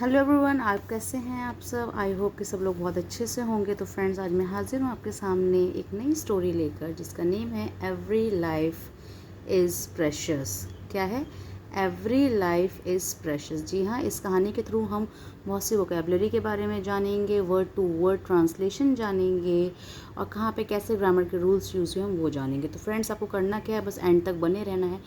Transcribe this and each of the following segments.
Hello everyone, आप कैसे हैं? आप सब आई होप कि सब लोग बहुत अच्छे से होंगे। तो फ्रेंड्स, आज मैं हाजिर हूँ आपके सामने एक नई स्टोरी लेकर जिसका नेम है एवरी लाइफ इज़ प्रेशियस। क्या है? Every life is precious. जी हाँ, इस कहानी के थ्रू हम बहुत सी वोकेबलरी के बारे में जानेंगे, वर्ड टू वर्ड ट्रांसलेशन जानेंगे और कहाँ पे कैसे ग्रामर के रूल्स यूज़ हुए हम वो जानेंगे। तो फ्रेंड्स, आपको करना क्या है, बस एंड तक बने रहना है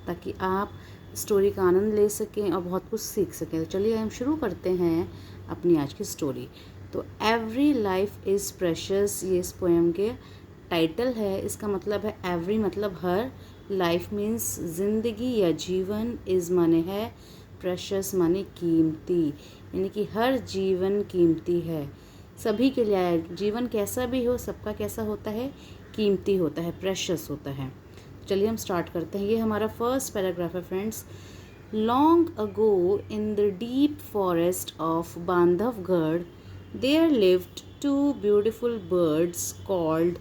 ताकि आप स्टोरी का आनंद ले सकें और बहुत कुछ सीख सकें। तो चलिए हम शुरू करते हैं अपनी आज की स्टोरी। तो एवरी लाइफ इज़ प्रेशियस ये इस पोएम के टाइटल है। इसका मतलब है एवरी मतलब हर, लाइफ मीन्स ज़िंदगी या जीवन, इज़ माने है, प्रेशियस माने कीमती, यानी कि हर जीवन कीमती है। सभी के लिए जीवन कैसा भी हो, सबका कैसा होता है, कीमती होता है, प्रेशियस होता है। चलिए हम स्टार्ट करते हैं। ये हमारा फर्स्ट पैराग्राफ है friends. Long ago in the deep forest of Bandhavgarh there lived two beautiful birds called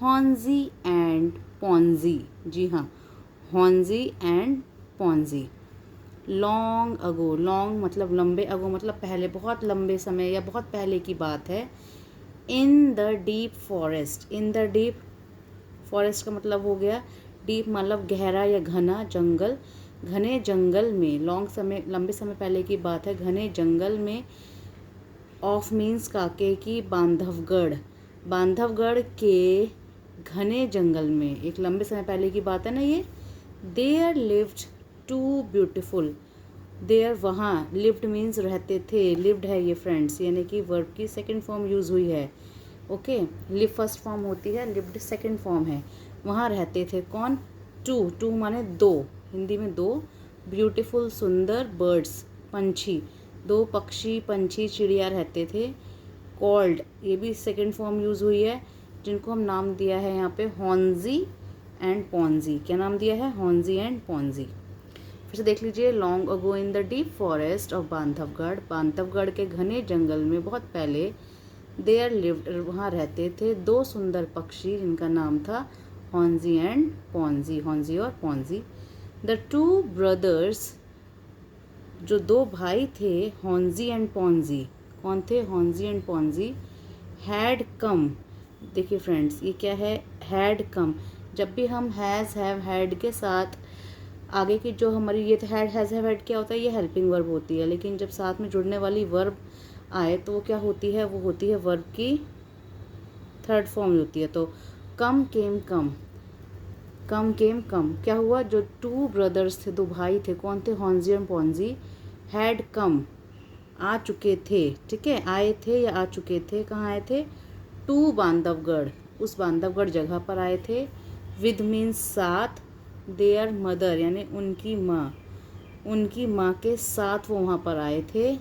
Honji and Ponji. जी हाँ, Honji and Ponji. Long ago, long मतलब लंबे, अगो मतलब पहले, बहुत लंबे समय या बहुत पहले की बात है। इन the deep forest, in the deep forest का मतलब हो गया डीप मतलब गहरा या घना जंगल, घने जंगल में, लॉन्ग समय लंबे समय पहले की बात है, घने जंगल में, ऑफ मीन्स काके की, बांधवगढ़, बांधवगढ़ के घने जंगल में, एक लंबे समय पहले की बात है ना ये। There lived two beautiful, there वहाँ, लिव्ड मीन्स रहते थे, लिव्ड है ये फ्रेंड्स, यानी कि वर्ब की सेकेंड फॉर्म यूज़ हुई है। ओके, लिव फर्स्ट फॉर्म होती है, लिव्ड सेकेंड फॉर्म है। वहाँ रहते थे कौन? टू, टू माने दो, हिंदी में दो, ब्यूटीफुल सुंदर, बर्ड्स पंछी, दो पक्षी पंछी चिड़िया रहते थे। कॉल्ड, ये भी सेकेंड फॉर्म यूज़ हुई है, जिनको हम नाम दिया है यहाँ पे हॉन्जी एंड पॉन्जी। क्या नाम दिया है? हॉन्जी एंड पॉन्जी। फिर से देख लीजिए। Long ago in the deep forest of Bandhavgarh, Bandhavgarh के घने जंगल में बहुत पहले, देयर लिव्ड वहाँ रहते थे दो सुंदर पक्षी जिनका नाम था हॉन्जी एंड पॉन्जी, हॉन्जी और पॉन्जी। द टू ब्रदर्स, जो दो भाई थे, हॉन्जी एंड पॉन्जी, कौन थे? हॉन्जी एंड पॉन्जी। हैड कम, देखिए फ्रेंड्स ये क्या है? Had come. जब भी हम हैज़, हैव, हैड के साथ आगे की जो हमारी ये हैड, हैज़, हैव, हैड क्या होता है? ये हेल्पिंग वर्ब होती है, लेकिन जब साथ में जुड़ने वाली वर्ब आए तो वो क्या होती है? वो होती है वर्ब की थर्ड फॉर्म होती है। तो कम केम कम, कम केम कम, क्या हुआ? जो टू ब्रदर्स थे, दो भाई थे, कौन थे? हॉन्जी एंड पॉन्जी। हैड कम, आ चुके थे, ठीक है, आए थे या आ चुके थे, कहाँ आए थे? टू बांधवगढ़, उस बांधवगढ़ जगह पर आए थे। विद मीन्स साथ, देयर मदर यानी उनकी माँ, उनकी माँ के साथ वो वहाँ पर आए थे।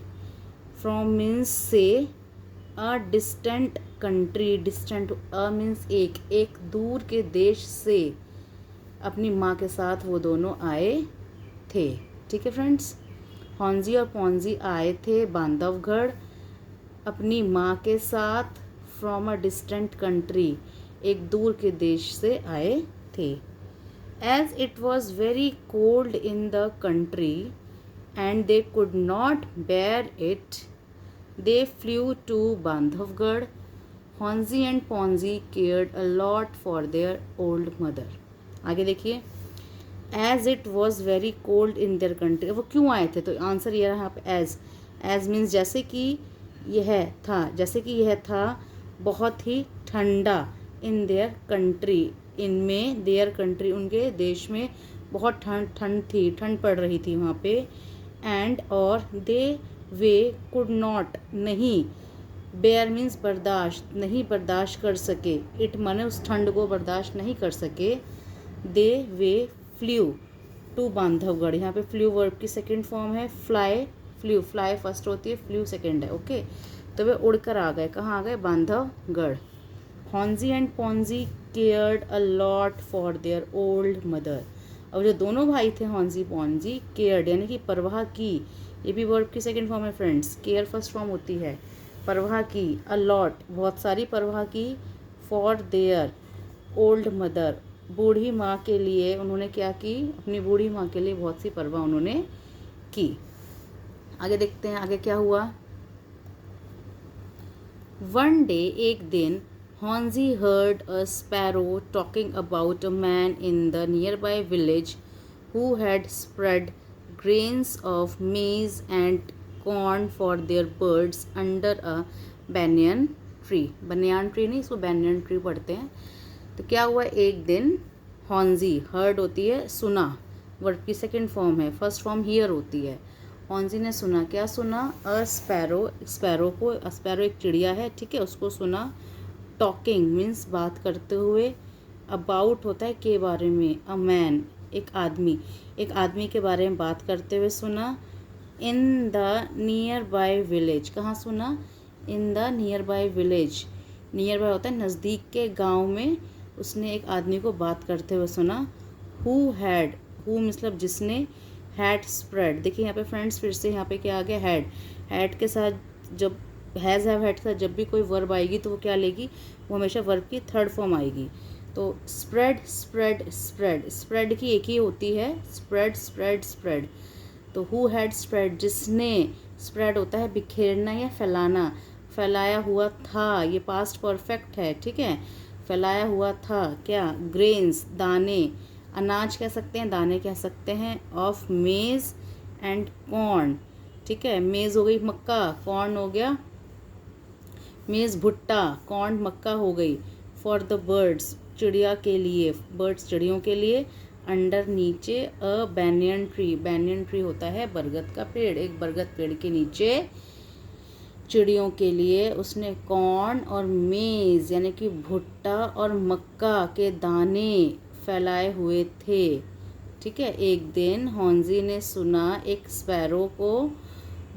फ्रॉम मीन्स से, a distant country, distant a means एक, एक दूर के देश से अपनी माँ के साथ वो दोनों आए थे। ठीक है फ्रेंड्स, हॉन्जी और पॉन्जी आए थे बांधवगढ़ अपनी माँ के साथ, फ्रॉम अ डिस्टेंट कंट्री, एक दूर के देश से आए थे। As it was very cold in the country and they could not bear it, they flew to Bandhavgarh. Honzi and Ponzi cared a lot for their old mother. आगे देखिए। As it was very cold in their country, वो क्यों आए थे? तो answer ये रहा यहाँ पे as, as मीन्स जैसे कि यह था, जैसे कि यह था बहुत ही ठंडा, in their country, इनमें, their country उनके देश में बहुत ठंड थी, ठंड पड़ रही थी वहाँ पे। एंड और दे वे कुड नॉट नहीं, बेयर मीन्स बर्दाश्त, नहीं बर्दाश्त कर सके, इट माने उस ठंड को बर्दाश्त नहीं कर सके। दे वे फ्ल्यू टू बांधवगढ़, यहाँ पे फ्ल्यू वर्ब की सेकेंड फॉर्म है, फ्लाई, फ्ल्यू, फ्लाई फर्स्ट होती है, फ्ल्यू सेकेंड है। ओके, तो वे उड़कर आ गए, कहाँ आ गए? Bandhavgarh. Honji and Ponji cared a lot for their old mother, और जो दोनों भाई थे हॉन्जी पॉन्जी, केयर्ड यानी कि परवाह की, ये भी वर्ब की सेकंड फॉर्म है फ्रेंड्स, केयर फर्स्ट फॉर्म होती है, परवाह की, अ लॉट बहुत सारी परवाह की, फॉर देयर ओल्ड मदर बूढ़ी माँ के लिए, उन्होंने क्या की? अपनी बूढ़ी माँ के लिए बहुत सी परवाह उन्होंने की। आगे देखते हैं आगे क्या हुआ। वन डे, एक दिन, Honji heard a sparrow talking about a man in the nearby village who had spread grains of maize and corn for their birds under a banyan tree। banyan tree नहीं, इसको banyan tree पढ़ते हैं। तो क्या हुआ, एक दिन Honji, heard होती है सुना, वर्ड की सेकंड फॉर्म है, फर्स्ट फॉर्म हियर होती है। हॉन्जी ने सुना, क्या सुना, अ स्पैरो, स्पैरो को, स्पैरो एक चिड़िया है, ठीक है, उसको सुना। टॉकिंग मीन्स बात करते हुए, अबाउट होता है के बारे में, अ मैन एक आदमी, एक आदमी के बारे में बात करते हुए सुना। इन द नियर बाय विलेज, कहाँ सुना, इन the nearby village, near by होता है नज़दीक के गांव में, उसने एक आदमी को बात करते हुए सुना। हु हैड, हु मतलब जिसने, हैड स्प्रेड, देखिए यहाँ पे फ्रेंड्स फिर से यहाँ पे क्या आ गया, हैड, हैड के साथ जब हैज़ हैव हैड के साथ जब भी कोई वर्ब आएगी तो वो क्या लेगी, वो हमेशा वर्ब की थर्ड फॉर्म आएगी। तो स्प्रेड स्प्रेड स्प्रेड, स्प्रेड की एक ही होती है, स्प्रेड स्प्रेड स्प्रेड। तो हु हैड स्प्रेड, जिसने, स्प्रेड होता है बिखेरना या फैलाना, फैलाया हुआ था, ये पास्ट परफेक्ट है, ठीक है, फैलाया हुआ था क्या, ग्रेन्स दाने, अनाज कह सकते हैं, दाने कह सकते हैं, ऑफ मेज एंड कॉर्न, ठीक है, मेज हो गई मक्का, कॉर्न हो गया, मेज भुट्टा, कॉर्न मक्का हो गई, फॉर द बर्ड्स चिड़िया के लिए, बर्ड्स चिड़ियों के लिए, अंडर नीचे, अ बैनियन ट्री, बैनियन ट्री होता है बरगद का पेड़, एक बरगद पेड़ के नीचे चिड़ियों के लिए उसने कॉर्न और मेज यानी कि भुट्टा और मक्का के दाने फैलाए हुए थे, ठीक है। एक दिन हॉन्जी ने सुना एक स्पैरो को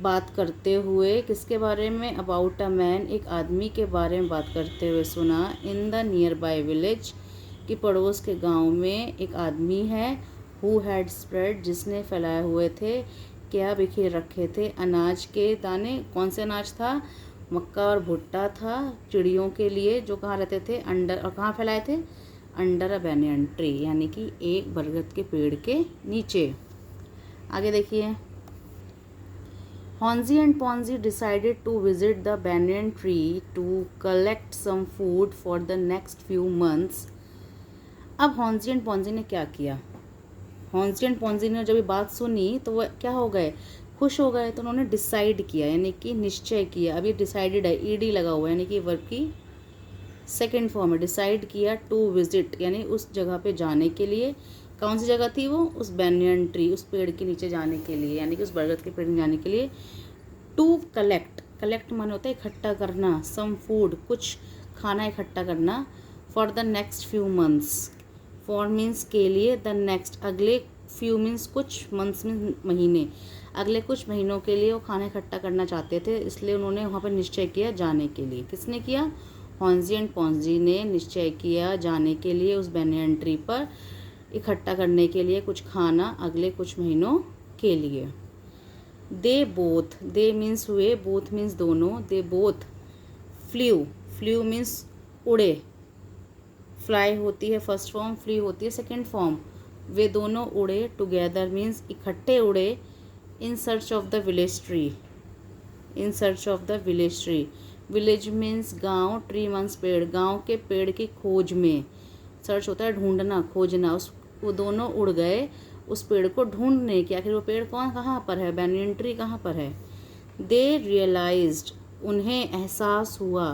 बात करते हुए, किसके बारे में, अबाउट अ मैन, एक आदमी के बारे में बात करते हुए सुना। इन द नियर बाय विलेज, कि पड़ोस के गांव में एक आदमी है। हु हैड स्प्रेड, जिसने फैलाए हुए थे, क्या बिखेर रखे थे, अनाज के दाने, कौन से अनाज था, मक्का और भुट्टा था, चिड़ियों के लिए, जो कहाँ रहते थे, अंडर, और कहाँ फैलाए थे, अंडर अ बैनियन ट्री, यानी कि एक बरगद के पेड़ के नीचे। आगे देखिए, Honzi and Ponzi decided to visit the banyan tree to collect some food for the next few months। अब हॉन्जी एंड पॉन्जी ने क्या किया, हॉन्जी एंड पॉन्जी ने जब ये बात सुनी तो वो क्या हो गए, खुश हो गए। तो उन्होंने डिसाइड किया, यानी कि निश्चय किया, अब ये डिसाइडेड है, ईडी लगा हुआ है, यानी कि वर्ब की सेकेंड फॉर्म है, डिसाइड किया, टू विजिट यानी उस जगह पे जाने के लिए, कौन सी जगह थी वो, उस बैनियन ट्री, उस पेड़ के नीचे जाने के लिए, यानी कि उस बरगद के पेड़ में जाने के लिए। टू कलेक्ट, कलेक्ट माने होता है इकट्ठा करना, सम फूड कुछ खाना इकट्ठा करना, for the next few months, for means के लिए, द नेक्स्ट अगले, फ्यू मीन्स कुछ, मंथ्स मीन्स महीने, अगले कुछ महीनों के लिए वो खाना इकट्ठा करना चाहते थे, इसलिए उन्होंने वहाँ पर निश्चय किया जाने के लिए। किसने किया, हॉन्जी एंड पॉन्जी ने निश्चय किया जाने के लिए उस बैनियन ट्री पर, इकट्ठा करने के लिए कुछ खाना अगले कुछ महीनों के लिए। दे बोथ, दे मीन्स हुए, बोथ मीन्स दोनों, they both flew, flew means उड़े, फ्लाई होती है फर्स्ट फॉर्म, फ्ली होती है सेकेंड फॉर्म, वे दोनों उड़े, टुगेदर मीन्स इकट्ठे उड़े, in search of the village tree, in search of the village tree, village means गांव, ट्री मीन्स पेड़, गांव के पेड़ की खोज में, सर्च होता है ढूंढना, खोजना, उस वो दोनों उड़ गए उस पेड़ को ढूंढने की, आखिर वो पेड़ कौन, कहाँ पर है, बैनियन ट्री कहाँ पर है। दे रियलाइज्ड, उन्हें एहसास हुआ,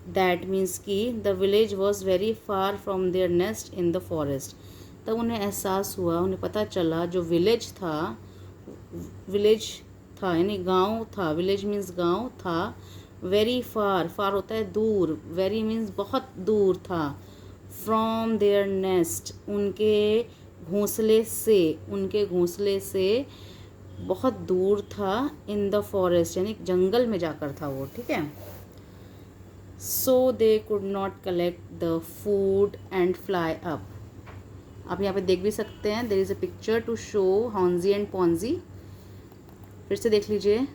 दैट मीन्स कि the village was very far from there nest in the forest, तब उन्हें एहसास हुआ, उन्हें पता चला जो विलेज था, विलेज था यानी गांव था, विलेज मीन्स गांव था, वेरी फार, फार होता है दूर, वेरी मीन्स बहुत दूर था, फ्रॉम देयर नेस्ट उनके घोंसले से, उनके घोंसले से बहुत दूर था, इन द फॉरेस्ट यानी जंगल में जाकर था वो, ठीक है। So they could not collect the food and fly up, आप यहाँ पे देख भी सकते हैं, there is a picture to show Honji and Ponji, फिर से देख लीजिए।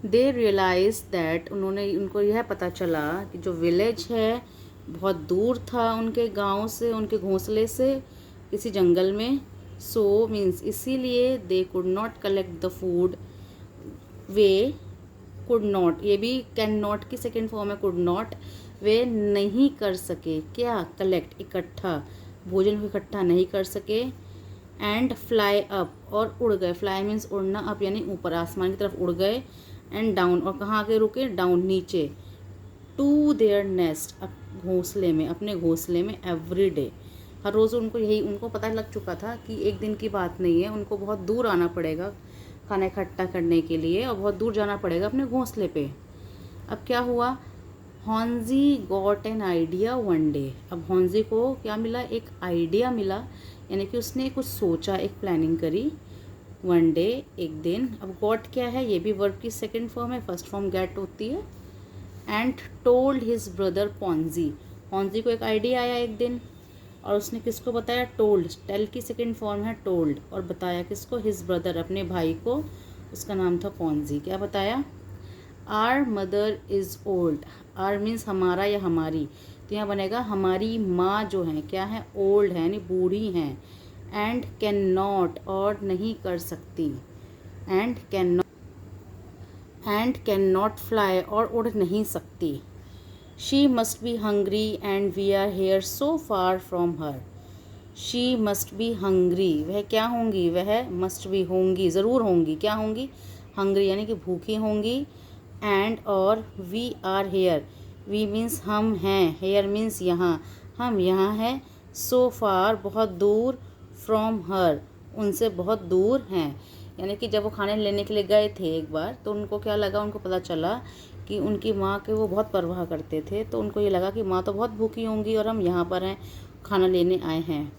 दे रियलाइज दैट, उन्होंने, उनको यह पता चला कि जो विलेज है बहुत दूर था उनके गांव से, उनके घोंसले से, किसी जंगल में। सो मीन्स इसीलिए दे could not collect the food, way could not, ये भी कैन नॉट की सेकेंड फॉर्म है कुड नॉट, वे नहीं कर सके क्या, कलेक्ट इकट्ठा, भोजन को इकट्ठा नहीं कर सके। एंड फ्लाई अप, और उड़ गए, फ्लाई मीन्स उड़ना, अप यानी ऊपर आसमान की तरफ उड़ गए। एंड डाउन, और कहाँ आके रुके, डाउन नीचे। टू देयर नेस्ट, अब घोंसले में, अपने घोंसले में, एवरी डे, हर रोज़ उनको यही, उनको पता लग चुका था कि एक दिन की बात नहीं है, उनको बहुत दूर आना पड़ेगा खाना इकट्ठा करने के लिए और बहुत दूर जाना पड़ेगा अपने घोंसले पे। अब क्या हुआ, Honji got an idea one day, अब हॉन्जी को क्या मिला, एक आइडिया मिला, यानी कि उसने कुछ सोचा, एक प्लानिंग करी। वन डे, एक दिन। अब गॉट क्या है, ये भी वर्ब की सेकंड फॉर्म है, फर्स्ट फॉर्म गेट होती है। And told his brother Ponzi, Ponzi को एक आइडिया आया एक दिन और उसने किसको बताया, टोल्ड, टेल की सेकंड फॉर्म है टोल्ड, और बताया किसको, हिज ब्रदर, अपने भाई को, उसका नाम था पॉन्जी। क्या बताया, our mother is old, our means हमारा या हमारी, तो यहाँ बनेगा हमारी माँ जो है क्या है, ओल्ड है यानी बूढ़ी हैं। एंड कैन नॉट, और नहीं कर सकती, एंड कैन नॉट फ्लाई, और उड़ नहीं सकती। She must be hungry and we are here so far from her, she must be hungry, वह क्या होंगी, वह मस्ट बी होंगी, ज़रूर होंगी, क्या होंगी, हंग्री यानी कि भूखी होंगी। एंड और we are here, we means हम हैं, हेयर मीन्स यहाँ, हम यहाँ हैं। सो फार, बहुत दूर, फ्रॉम हर, उनसे बहुत दूर हैं, यानी कि जब वो खाने लेने के लिए गए थे एक बार, तो उनको क्या लगा, उनको पता चला कि उनकी माँ के वो बहुत परवाह करते थे, तो उनको ये लगा कि माँ तो बहुत भूखी होंगी और हम यहाँ पर हैं, खाना लेने आए हैं।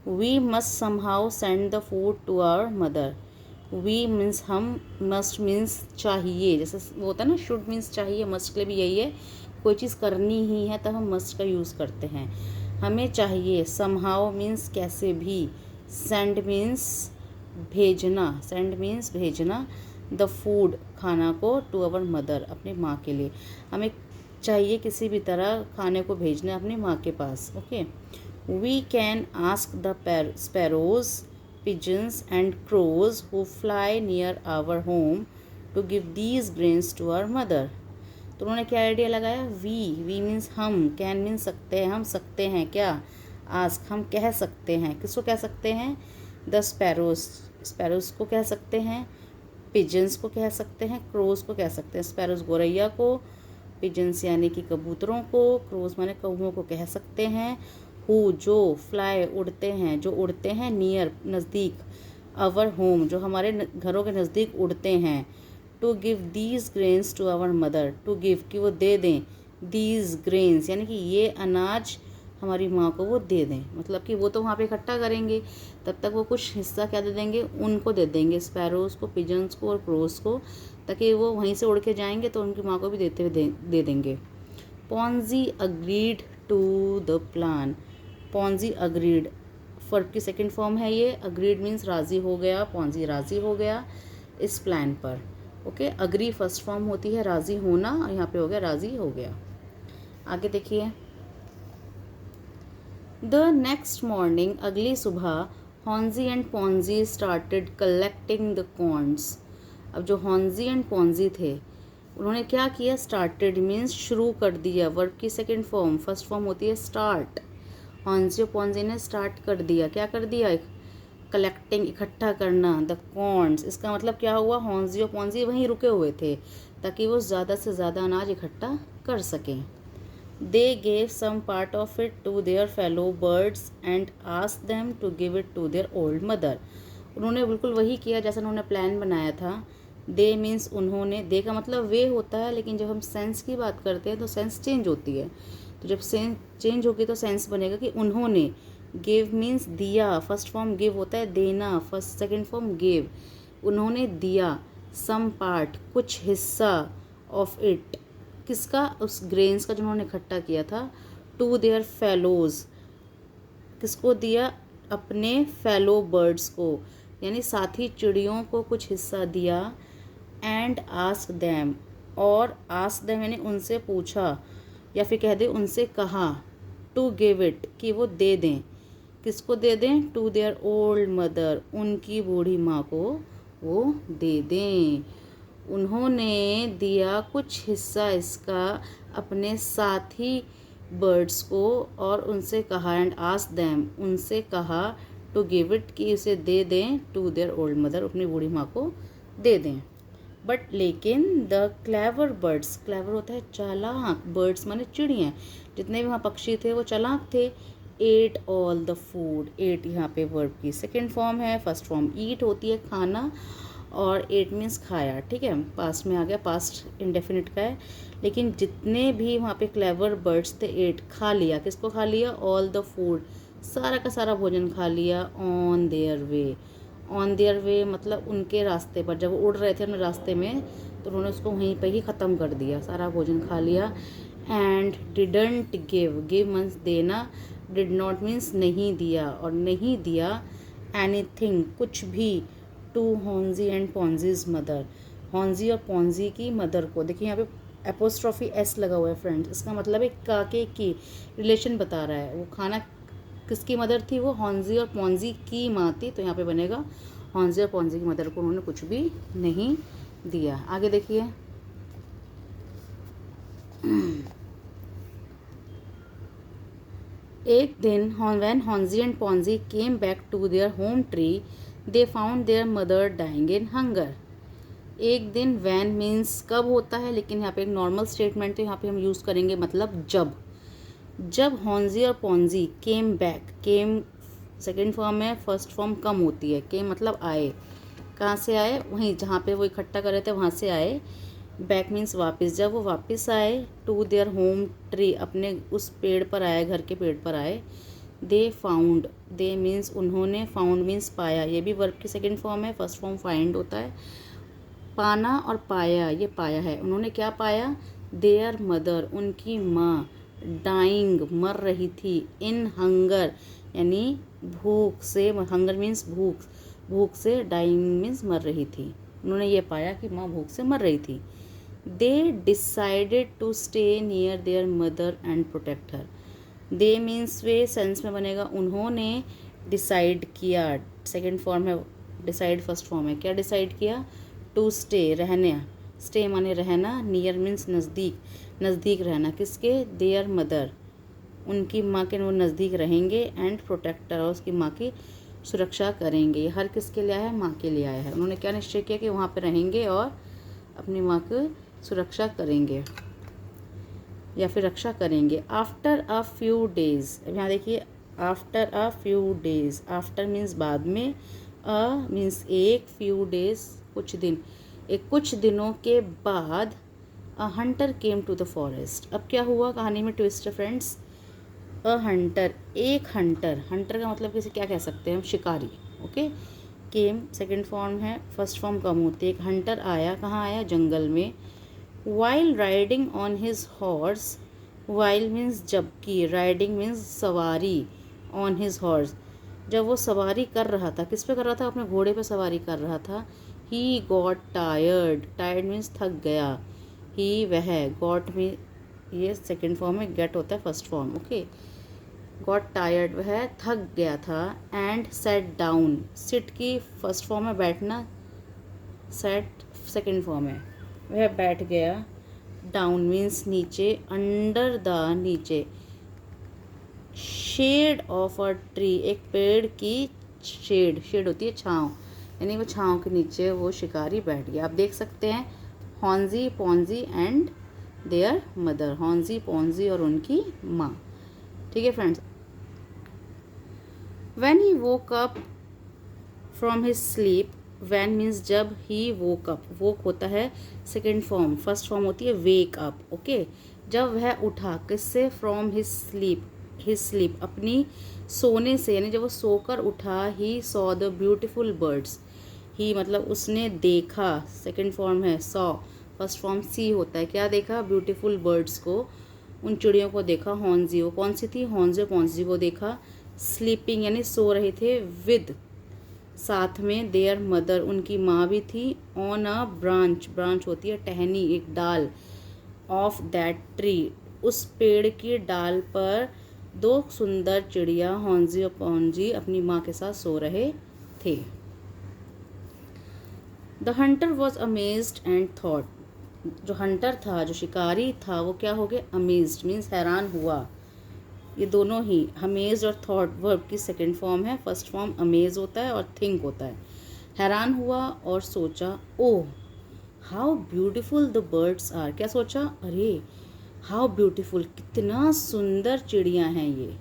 We must somehow send the food to our mother, we means हम, मस्ट मीन्स चाहिए, जैसे वो होता है ना, शुड मीन्स चाहिए, मस्ट के लिए भी यही है, कोई चीज़ करनी ही है तब हम मस्ट का यूज़ करते हैं, हमें चाहिए। समहाउ मीन्स कैसे भी, सेंड मीन्स भेजना, सेंड मीन्स भेजना, द फूड खाना को, टू अवर मदर अपनी माँ के लिए, हमें चाहिए किसी भी तरह खाने को भेजना अपनी माँ के पास। Okay, we can ask the sparrows, pigeons and crows who fly near our home to give these grains to our mother, तो उन्होंने क्या आइडिया लगाया, वी मीन्स हम, कैन मीन्स सकते हैं, हम सकते हैं क्या, आस्क हम कह सकते हैं, किसको कह सकते हैं, द स्पैरोज, स्पैरोज को कह सकते हैं, पिजन्स को कह सकते हैं, क्रोज को कह सकते हैं, स्पैरोज गोरैया को, पिजन्स यानी कि कबूतरों को, क्रोज माने कौओं को कह सकते हैं। हु जो, फ्लाई उड़ते हैं, जो उड़ते हैं, नियर नज़दीक, अवर होम जो हमारे घरों के नज़दीक उड़ते हैं। To give these grains to our mother, to give कि वो दे दें, दीज ग्रेन्स यानी कि ये अनाज हमारी माँ को वो दे दें, मतलब कि वो तो वहाँ पे इकट्ठा करेंगे, तब तक वो कुछ हिस्सा क्या दे देंगे, उनको दे देंगे, स्पैरोज़ को, पिजन्स को और क्रोस को, ताकि वो वहीं से उड़ के जाएंगे तो उनकी माँ को भी देते हुए दे देंगे। Ponji agreed to the plan, Ponji agreed, verb की सेकंड फॉर्म है ये, अग्रीड मीन्स राज़ी हो गया, पॉन्जी राज़ी हो गया इस प्लान पर। ओके, अग्री फर्स्ट फॉर्म होती है राज़ी होना, और यहाँ पे हो गया राज़ी हो गया। आगे देखिए, द नेक्स्ट मॉर्निंग, अगली सुबह, Honji and Ponji started collecting the corns, अब जो हॉन्जी एंड पॉन्जी थे उन्होंने क्या किया, स्टार्टेड मीन्स शुरू कर दिया, वर्ब की सेकंड फॉर्म, फर्स्ट फॉर्म होती है स्टार्ट, हॉन्जी और पॉन्जी ने स्टार्ट कर दिया, क्या कर दिया, कलेक्टिंग इकट्ठा करना, द कॉर्न्स, इसका मतलब क्या हुआ, हॉन्जी और पॉन्जी वहीं रुके हुए थे ताकि वो ज़्यादा से ज़्यादा अनाज इकट्ठा कर सकें। They gave some part of it to their fellow birds and asked them to give it to their old mother, उन्होंने बिल्कुल वही किया जैसा उन्होंने प्लान बनाया था। दे मीन्स उन्होंने, दे का मतलब वे होता है, लेकिन जब हम सेंस की बात करते हैं तो सेंस चेंज होती है, तो जब सेंस चेंज होगी तो सेंस बनेगा कि उन्होंने, गिव मीन्स दिया, फर्स्ट फॉर्म गिव होता है देना, फर्स्ट सेकंड फॉर्म गिव, उन्होंने दिया, सम पार्ट कुछ हिस्सा, ऑफ इट किसका, उस ग्रेन्स का जो उन्होंने इकट्ठा किया था, टू देयर फेलोज, किसको दिया, अपने फेलो बर्ड्स को, यानी साथी चिड़ियों को कुछ हिस्सा दिया। एंड आस्क दैम, और आस्क दैम यानी उनसे पूछा या फिर कह दे उनसे कहा, टू गिव इट कि वो दे दें, किसको दे दें? टू देयर ओल्ड मदर, उनकी बूढ़ी माँ को वो दे दें। उन्होंने दिया कुछ हिस्सा इसका अपने साथी बर्ड्स को और उनसे कहा, एंड आस्क देम, उनसे कहा, टू गिव इट, कि उसे दे दें, टू देयर ओल्ड मदर, अपनी बूढ़ी माँ को दे दें। बट लेकिन द क्लेवर बर्ड्स, क्लेवर होता है चालाक, बर्ड्स माने चिड़ियाँ, जितने भी वहाँ पक्षी थे वो चालाक थे। Ate all the food, ate यहाँ पे वर्ब की सेकेंड फॉर्म है, फर्स्ट फॉर्म ईट होती है खाना, और एट मीन्स खाया, ठीक है, पास्ट में आ गया, पास्ट इंडेफिनिट का है। लेकिन जितने भी वहाँ पे क्लेवर बर्ड्स थे, एट, खा लिया, किसको खा लिया? ऑल द फूड, सारा का सारा भोजन खा लिया। On their way, on their way मतलब उनके रास्ते पर, जब वो उड़ रहे थे अपने रास्ते में तो उन्होंने उसको वहीं पर ही ख़त्म कर दिया, सारा भोजन खा लिया। And didn't give, give means देना, डिड नॉट मीन्स नहीं दिया, और नहीं दिया एनीथिंग, कुछ भी, टू हॉन्जी एंड पॉन्जीज मदर, हॉन्जी और पॉन्जी की मदर को। देखिए यहाँ पे एपोस्ट्रॉफी एस लगा हुआ है फ्रेंड्स, इसका मतलब है काके की रिलेशन बता रहा है। वो खाना किसकी मदर थी? वो हॉन्जी और पॉन्जी की माँ थी, तो यहाँ पे बनेगा हॉन्जी और पॉन्जी की मदर को उन्होंने कुछ भी नहीं दिया। आगे देखिए, एक दिन when Honzi and Ponzi came back to their home tree, they found their mother dying in hunger. एक दिन when means कब होता है, लेकिन यहाँ पे एक नॉर्मल स्टेटमेंट, तो यहाँ पे हम यूज़ करेंगे मतलब जब। जब हॉन्जी और पॉन्जी केम बैक, केम सेकेंड फॉर्म है, फर्स्ट फॉर्म कम होती है, केम मतलब आए, कहाँ से आए? वहीं जहाँ पे वो इकट्ठा कर रहे थे वहाँ से आए। बैक मीन्स वापस, जब वो वापस आए, टू देयर होम ट्री, अपने उस पेड़ पर आए, घर के पेड़ पर आए। दे फाउंड, दे मीन्स उन्होंने, फाउंड मीन्स पाया, ये भी वर्ब की सेकेंड फॉर्म है, फर्स्ट फॉर्म फाइंड होता है। पाना और पाया, ये पाया है, उन्होंने क्या पाया? देयर मदर, उनकी माँ, डाइंग, मर रही थी, इन हंगर यानी भूख से, हंगर मीन्स भूख, भूख से, डाइंग मीन्स मर रही थी। उन्होंने ये पाया कि माँ भूख से मर रही थी। They decided to stay near their mother and protect her, they means वे, सेंस में बनेगा उन्होंने डिसाइड किया, सेकेंड फॉर्म है, डिसाइड फर्स्ट फॉर्म है, क्या डिसाइड किया? टू स्टे, रहना, स्टे माने रहना, नियर मीन्स नज़दीक, नज़दीक रहना, किसके? देयर मदर, उनकी माँ के वो नज़दीक रहेंगे, एंड प्रोटेक्टर, और उसकी माँ की सुरक्षा करेंगे। हर किसके लिए आया है? माँ के लिए आया है। उन्होंने क्या निश्चय किया कि वहाँ पर रहेंगे और अपनी माँ की सुरक्षा करेंगे या फिर रक्षा करेंगे। आफ्टर अ फ्यू डेज, अब यहाँ देखिए, after a few days, after means बाद में, अ मीन्स एक, फ्यू डेज कुछ दिन, एक कुछ दिनों के बाद, a hunter came to the forest. अब क्या हुआ, कहानी में ट्विस्ट है फ्रेंड्स। अ हंटर, एक हंटर, हंटर का मतलब किसे क्या कह सकते हैं हम? शिकारी, ओके। केम सेकेंड फॉर्म है, फर्स्ट फॉर्म कम होती है। एक हंटर आया, कहाँ आया? जंगल में। While riding on his horse, while means जबकि, राइडिंग मीन्स सवारी, ऑन हिज हॉर्स, जब वो सवारी कर रहा था, किस पे कर रहा था? अपने घोड़े पे सवारी कर रहा था। He got tired, tired means थक गया, ही वह, गॉट में ये सेकेंड फॉर्म में, गेट होता है first form, okay. Got tired, वह थक गया था। एंड सेट डाउन, सिट की फर्स्ट फॉर्म में बैठना, सेट सेकेंड फॉर्म है, वह बैठ गया। डाउन मीन्स नीचे, अंडर द, नीचे, शेड ऑफ अ ट्री, एक पेड़ की शेड, शेड होती है छाँव, यानी वो छाँव के नीचे वो शिकारी बैठ गया। आप देख सकते हैं Honji Ponji and their mother, Honji Ponji और उनकी माँ, ठीक है friends. When he woke up from his sleep, when means जब, ही वोक अप, वोक होता है सेकेंड फॉर्म, फर्स्ट फॉर्म होती है वेक अप, ओके। जब वह उठा, किससे? From his sleep, his sleep अपनी सोने से, यानी जब वो सोकर उठा, he saw the beautiful birds, he मतलब उसने देखा, सेकेंड फॉर्म है, सॉ, फर्स्ट फॉर्म सी होता है, क्या देखा? ब्यूटीफुल बर्ड्स को, उन चिड़ियों को देखा। हॉन्जी, वो कौन सी थी? हॉन्जी पॉन्जी को देखा। स्लीपिंग यानी सो रहे थे, विद, साथ में, देयर मदर, उनकी माँ भी थी। ऑन अ ब्रांच, ब्रांच होती है टहनी, एक डाल, ऑफ दैट ट्री, उस पेड़ की डाल पर। दो सुंदर चिड़िया हॉन्जी और पॉन्जी अपनी माँ के साथ सो रहे थे। The Hunter was amazed and thought, जो हंटर था, जो शिकारी था, वो क्या हो गया, अमेज्ड मीन्स हैरान हुआ। ये दोनों ही अमेज्ड और थॉट वर्ब की सेकंड फॉर्म है। फर्स्ट फॉर्म अमेज होता है और थिंक होता है। हैरान हुआ और सोचा, oh how beautiful the birds are. क्या सोचा, अरे हाउ ब्यूटीफुल, कितना सुंदर चिड़िया हैं ये।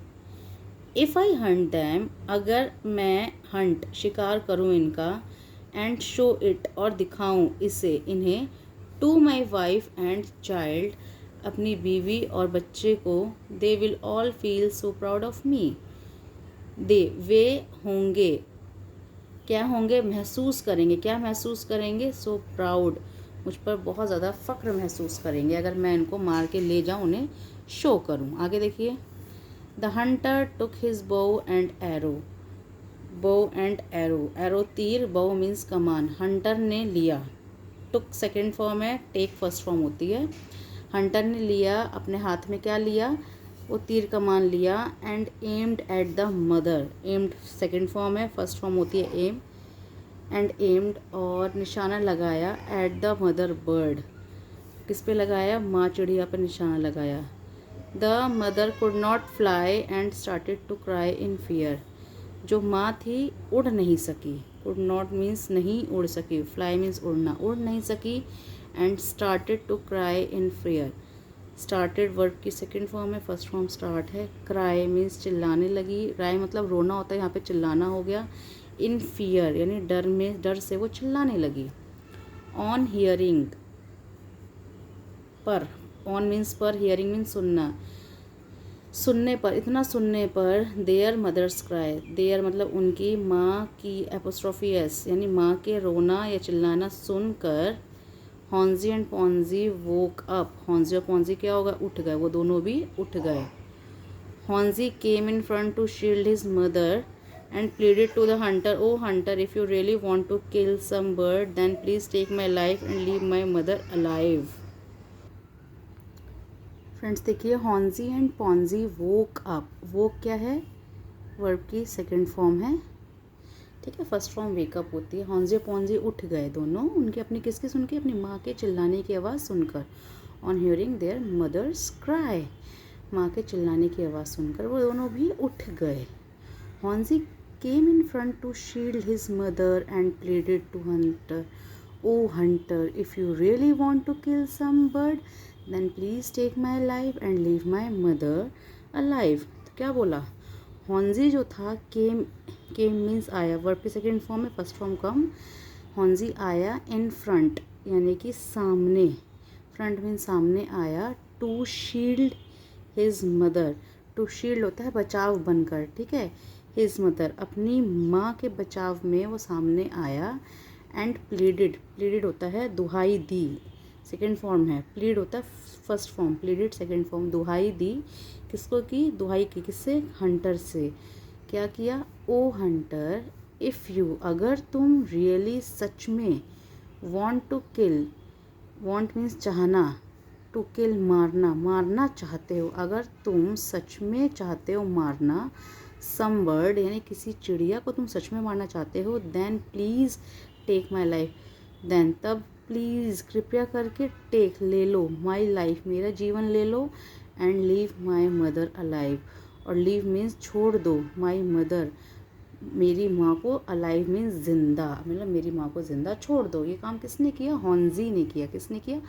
इफ़ आई हंट दैम, अगर मैं हंट शिकार करूँ इनका, एंड शो इट और दिखाऊं इसे इन्हें, to my wife and child, अपनी बीवी और बच्चे को, they will all feel so proud of me. They वे होंगे, क्या होंगे, महसूस करेंगे, क्या महसूस करेंगे, सो प्राउड, मुझ पर बहुत ज़्यादा फ़ख्र महसूस करेंगे अगर मैं इनको मार के ले जाऊँ, उन्हें शो करूँ। आगे देखिए, the Hunter took his bow and arrow, bow and arrow, arrow तीर, बो मीन्स कमान, हंटर ने लिया। टुक सेकेंड फॉर्म है, टेक फर्स्ट फॉर्म होती है। हंटर ने लिया, अपने हाथ में क्या लिया, वो तीर कमान लिया। And aimed at the mother, aimed second form है, फर्स्ट फॉर्म होती है एम। एंड एम्ड और निशाना लगाया, एट द मदर बर्ड, किस पे लगाया, माँ चिड़िया पर निशाना लगाया। The mother could not fly and started to cry in fear, जो माँ थी उड़ नहीं सकी, कुड नॉट मीन्स नहीं उड़ सकी, फ्लाई मीन्स उड़ना, उड़ नहीं सकी। And started to cry in fear, started verb की सेकंड फॉर्म है, फर्स्ट फॉर्म स्टार्ट है। क्राई मीन्स चिल्लाने लगी, राय मतलब रोना होता है, यहाँ पे चिल्लाना हो गया। इन फियर यानी डर में, डर से वो चिल्लाने लगी। ऑन हियरिंग, पर, ऑन मीन्स पर, हियरिंग मीन्स सुनना, सुनने पर, इतना सुनने पर, देयर मदर्स क्राई, देयर मतलब उनकी, माँ की एपोस्ट्रोफी एस यानी माँ के रोना या चिल्लाना सुनकर, हॉन्जी एंड पॉन्जी वोक अप, हॉन्जी और पॉन्जी क्या होगा, उठ गए, वो दोनों भी उठ गए। Honji came in front to shield his mother and pleaded to the hunter, oh hunter, if you really want to kill some bird then please take my life and leave my mother alive. Friends देखिए, Honji and Ponji woke up, woke क्या है, verb की second form है, ठीक है, first form wake up होती है। हॉन्जी Ponzi उठ गए दोनों, उनकी अपनी किसकी सुन के, अपनी माँ के चिल्लाने की आवाज़ सुनकर। On hearing their mother's cry, माँ के चिल्लाने की आवाज़ सुनकर वो दोनों भी उठ गए। Honji came in front to shield his mother and pleaded to hunter, oh hunter, if you really want to kill some bird then please take my life and leave my mother alive. तो क्या बोला, हॉन्जी जो था, came means आया, verb की second form है, first form come. Honji आया, in front यानी कि सामने, फ्रंट मीन्स सामने आया। To shield his mother, to shield होता है बचाव बनकर, ठीक है। हिज मदर अपनी माँ के बचाव में वो सामने आया। एंड प्लीडेड, प्लीडेड होता है दुहाई दी, सेकेंड फॉर्म है, प्लीड होता है first form, pleaded second form, दुहाई दी, किसको की, दुहाई की, किससे, हंटर से। क्या किया, ओ हंटर, इफ़ यू, अगर तुम, रियली सच में, want to kill, want means चाहना, टू किल मारना, मारना चाहते हो, अगर तुम सच में चाहते हो मारना, सम बर्ड यानी किसी चिड़िया को तुम सच में मारना चाहते हो, then please take my life, then तब प्लीज़ कृपया करके टेक ले लो, माई लाइफ मेरा जीवन ले लो, and leave my mother alive, और लीव मीन्स छोड़ दो, माई मदर मेरी माँ को, अलाइव मीन्स जिंदा, मतलब मेरी माँ को जिंदा छोड़ दो। ये काम किसने किया, हॉन्जी ने किया। किसने किया,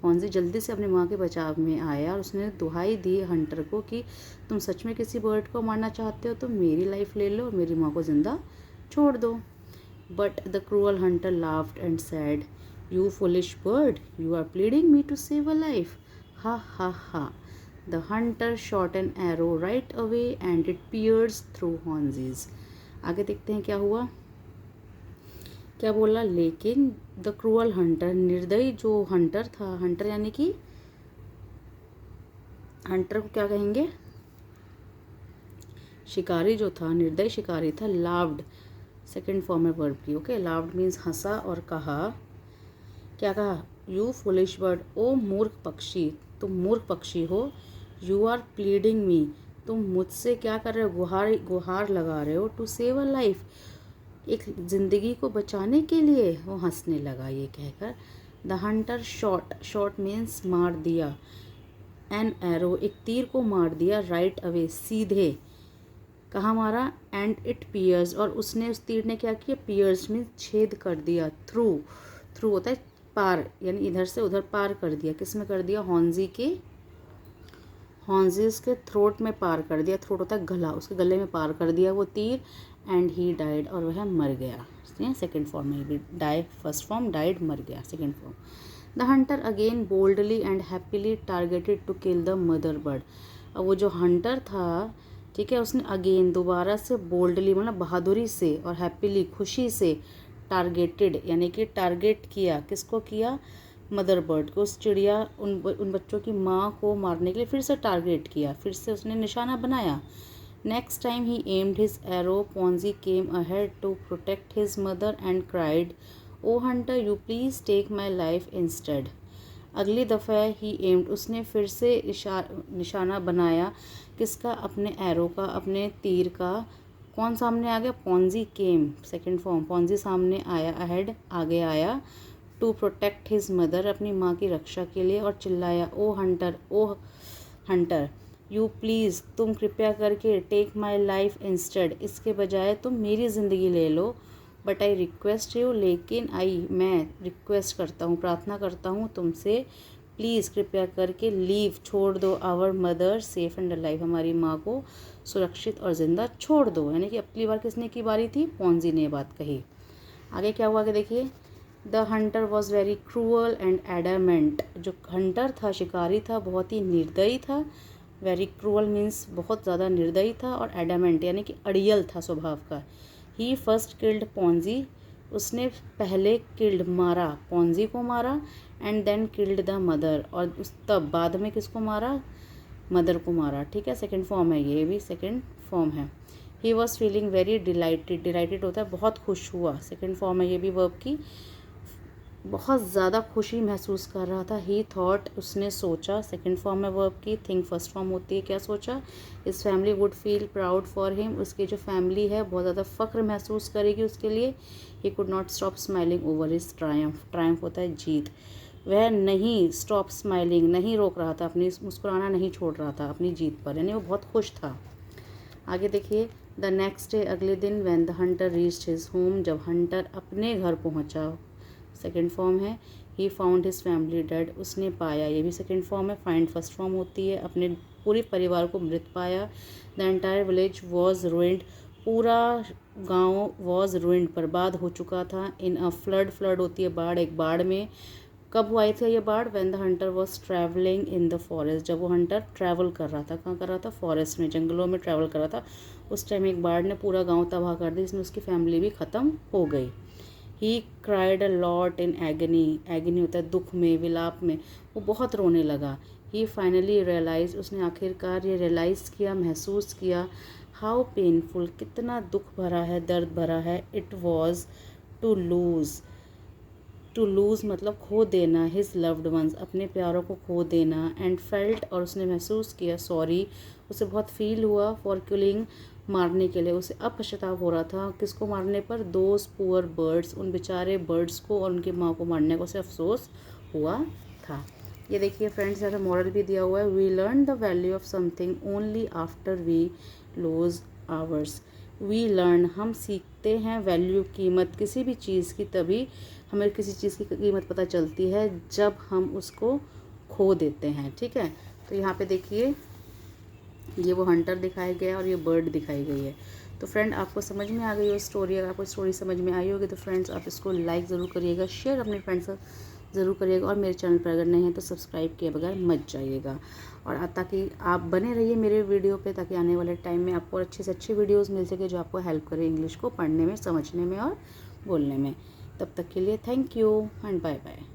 हॉन्जी जल्दी से अपनी माँ के बचाव में आया और उसने दुहाई दी हंटर को कि तुम सच में किसी बर्ड को मारना चाहते हो तो मेरी लाइफ ले लो और मेरी माँ को जिंदा छोड़ दो। But the cruel hunter laughed and said, you foolish bird, you are pleading me to save a life, ha ha ha. The hunter shot an arrow right away and it pierce through Honji's. आगे देखते हैं क्या हुआ, क्या बोला, लेकिन the cruel Hunter, निर्दयी जो हंटर था, हंटर यानी कि हंटर को क्या कहेंगे, शिकारी जो था, निर्दयी शिकारी था, लाव्ड सेकेंड फॉर्म है वर्ब की, ओके। लाव्ड मीन्स हंसा और कहा, क्या कहा, यू फुलिश बर्ड, ओ मूर्ख पक्षी, तुम मूर्ख पक्षी हो, यू आर प्लीडिंग मी, तुम मुझसे क्या कर रहे हो, गुहार गुहार लगा रहे हो, टू सेव अ लाइफ, एक ज़िंदगी को बचाने के लिए। वो हंसने लगा ये कहकर। The hunter shot, shot means मार दिया, एन एरो, एक तीर को मार दिया, राइट अवे, सीधे। कहाँ मारा, एंड इट पियर्स, और उसने, उस तीर ने क्या किया, पियर्स मीन्स छेद कर दिया, थ्रू, थ्रू होता है पार, यानी इधर से उधर पार कर दिया। किस में कर दिया, हॉन्जी के, हॉन्जिस के थ्रोट में पार कर दिया, थ्रोट होता है गला, उसके गले में पार कर दिया वो तीर। एंड ही डाइड, और वह मर गया। सेकेंड फॉर्म में भी डाई, फर्स्ट फॉर्म डाइड, मर गया, second form. The hunter again boldly and happily targeted to kill the mother bird. अब वो जो हंटर था, ठीक है, उसने अगेन दोबारा से बोल्डली मतलब बहादुरी से और हैप्पीली खुशी से टारगेटेड यानी कि टारगेट किया, किसको किया, मदर बर्ड को, उस चिड़िया, उन बच्चों की माँ को मारने के लिए फिर से टारगेट किया, फिर से उसने निशाना बनाया। नेक्स्ट टाइम ही एम्ड हिज एरो, पॉन्जी came ahead to protect his mother and cried, oh hunter you please take my life instead. अगली दफ़ा ही एम्ड, उसने फिर से निशाना बनाया, किसका, अपने एरो का, अपने तीर का। कौन सामने आ गया, पॉन्जी केम, सेकेंड फॉर्म, पॉन्जी सामने आया, अहेड आगे आया, टू प्रोटेक्ट हिज मदर, अपनी माँ की रक्षा के लिए, और चिल्लाया, oh hunter, oh hunter, you please, तुम कृपया करके, टेक माई लाइफ इंस्टेड, इसके बजाय तुम मेरी ज़िंदगी ले लो। बट आई रिक्वेस्ट यू, लेकिन मैं रिक्वेस्ट करता हूँ, प्रार्थना करता हूँ तुमसे, प्लीज़ कृपया करके, लीव, छोड़ दो, our mother safe and alive, हमारी माँ को सुरक्षित और ज़िंदा छोड़ दो। यानी कि अगली बार किसने की बारी थी, पॉन्जी ने बात कही। आगे क्या हुआ, आगे देखिए। The Hunter was very cruel and adamant, जो हंटर था, शिकारी था, बहुत ही निर्दयी था। वेरी क्रूअल मीन्स बहुत ज़्यादा निर्दयी था, और एडामेंट यानी कि अड़ियल था स्वभाव का। ही फर्स्ट किल्ड पॉन्जी, उसने पहले किल्ड मारा, पॉन्जी को मारा, and then killed the mother, और उस तब बाद में किसको मारा, मदर को मारा। ठीक है, सेकेंड फॉर्म है, ये भी सेकेंड फॉर्म है। He was feeling very dilated, dilated होता है बहुत खुश हुआ, सेकेंड फॉर्म है ये भी वर्ब की, बहुत ज़्यादा खुशी महसूस कर रहा था। ही थॉट, उसने सोचा, सेकेंड फॉर्म में वर्ब की, थिंक फर्स्ट फॉर्म होती है, क्या सोचा, इस family would feel proud for him, उसकी जो फैमिली है बहुत ज़्यादा फ़ख्र महसूस करेगी उसके लिए। He could not stop smiling over his Triumph, Triumph होता है जीत, वह नहीं स्टॉप स्माइलिंग, नहीं रोक रहा था, अपनी मुस्कुराना नहीं छोड़ रहा था अपनी जीत पर, यानी वो बहुत खुश था। आगे देखिए। द नेक्स्ट डे, अगले दिन, when the Hunter reached his home, जब हंटर अपने घर पहुंचा, सेकेंड फॉर्म है। He found his family dead, उसने पाया, ये भी सेकेंड फॉर्म है, फाइंड फर्स्ट फॉर्म होती है, अपने पूरे परिवार को मृत पाया। The entire village was ruined, पूरा गांव, वॉज रुइंड, बर्बाद हो चुका था। इन अ फ्लड, फ्लड होती है बाढ़, एक बाढ़ में। कब हुआ थे ये बाढ़, when the Hunter was travelling in the forest, जब वो हंटर ट्रैवल कर रहा था, कहाँ कर रहा था, फॉरेस्ट में, जंगलों में ट्रैवल कर रहा था, उस टाइम एक बाढ़ ने पूरा गांव तबाह कर दिया, इसमें उसकी फैमिली भी ख़त्म हो गई। He cried a lot in agony, agony होता है दुख में, विलाप में, वो बहुत रोने लगा। ही फाइनली रियलाइज, उसने आखिरकार ये रियलाइज़ किया, महसूस किया, हाउ पेनफुल, कितना दुख भरा है, दर्द भरा है, it was to lose, to lose मतलब खो देना, हिज लव्ड वंस, अपने प्यारों को खो देना, एंड फेल्ट, और उसने महसूस किया, सॉरी, उसे बहुत फील हुआ, फॉर किलिंग, मारने के लिए, उसे अब पश्चाताप हो रहा था, किसको मारने पर, दोज पुअर बर्ड्स, उन बेचारे बर्ड्स को और उनकी माँ को मारने को उसे अफसोस हुआ था। ये देखिए फ्रेंड्स, यहाँ पे मॉरल भी दिया हुआ है, we learn the value of something only after we lose ours. We learn, हम सीखते हैं, वैल्यू, कीमत, किसी भी चीज़ की तभी हमें किसी चीज़ की कीमत पता चलती है जब हम उसको खो देते हैं। ठीक है, तो यहाँ पे देखिए ये वो हंटर दिखाया गया है और ये बर्ड दिखाई गई है। तो फ्रेंड, आपको समझ में आ गई हो स्टोरी, अगर आपको स्टोरी समझ में आई होगी तो फ्रेंड्स आप इसको लाइक ज़रूर करिएगा, शेयर अपने फ्रेंड्स से ज़रूर करिएगा, और मेरे चैनल पर अगर नहीं है तो सब्सक्राइब किए बगैर मत जाइएगा, और ताकि आप बने रहिए मेरे वीडियो पे, ताकि आने वाले टाइम में आपको अच्छे से अच्छी वीडियोज़ मिल सके जो आपको हेल्प करे इंग्लिश को पढ़ने में, समझने में और बोलने में। तब तक के लिए thank you and bye bye.